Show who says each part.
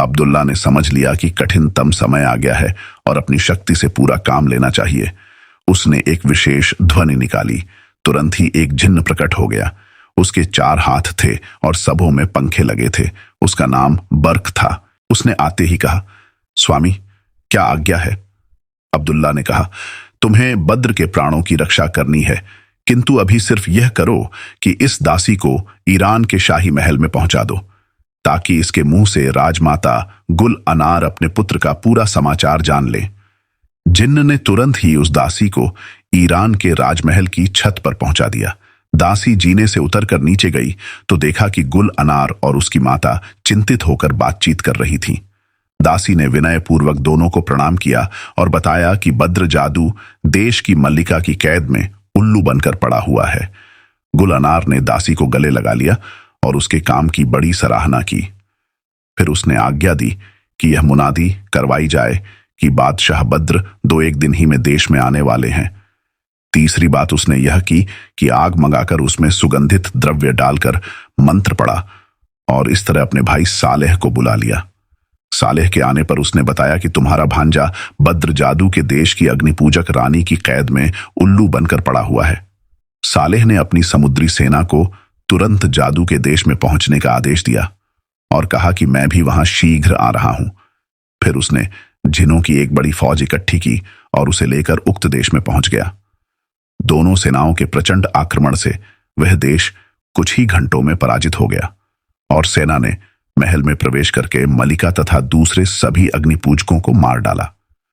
Speaker 1: अब्दुल्ला ने समझ लिया कि कठिनतम समय आ गया है और अपनी शक्ति से पूरा काम लेना चाहिए। उसने एक विशेष ध्वनि निकाली। तुरंत ही एक जिन्न प्रकट हो गया। उसके 4 हाथ थे और सबों में पंखे लगे थे। उसका नाम बर्क था। उसने आते ही कहा, स्वामी, क्या आज्ञा है? अब्दुल्ला ने कहा, तुम्हें बद्र के प्राणों की रक्षा करनी है, किंतु अभी सिर्फ यह करो कि इस दासी को ईरान के शाही महल में पहुंचा दो, ताकि इसके मुंह से राजमाता गुल अनार अपने पुत्र का पूरा समाचार जान ले। जिन्न ने तुरंत ही उस दासी को ईरान के राजमहल की छत पर पहुंचा दिया। दासी जीने से उतरकर नीचे गई तो देखा कि गुल अनार और उसकी माता चिंतित होकर बातचीत कर रही थीं। दासी ने विनयपूर्वक दोनों को प्रणाम किया और बताया कि बद्र जादू देश की मल्लिका की कैद में उल्लू बनकर पड़ा हुआ है। गुल अनार ने दासी को गले लगा लिया और उसके काम की बड़ी सराहना की। फिर उसने आज्ञा दी कि यह मुनादी करवाई जाए कि बादशाह बद्र 2-1 दिन ही में देश में आने वाले हैं। तीसरी बात उसने यह की कि आग मंगाकर उसमें सुगंधित द्रव्य डालकर मंत्र पढ़ा और इस तरह अपने भाई सालेह को बुला लिया। सालेह के आने पर उसने बताया कि तुम्हारा भांजा बद्र जादू के देश की अग्निपूजक रानी की कैद में उल्लू बनकर पड़ा हुआ है। सालेह ने अपनी समुद्री सेना को तुरंत जादू के देश में पहुंचने का आदेश दिया और कहा कि मैं भी वहां शीघ्र आ रहा हूं। फिर उसने जिनों की एक बड़ी फौज इकट्ठी की और उसे लेकर उक्त देश में पहुंच गया। दोनों सेनाओं के प्रचंड आक्रमण से वह देश कुछ ही घंटों में पराजित हो गया और सेना ने महल में प्रवेश करके मलिका तथा दूसरे सभी अग्निपूजकों को मार डाला।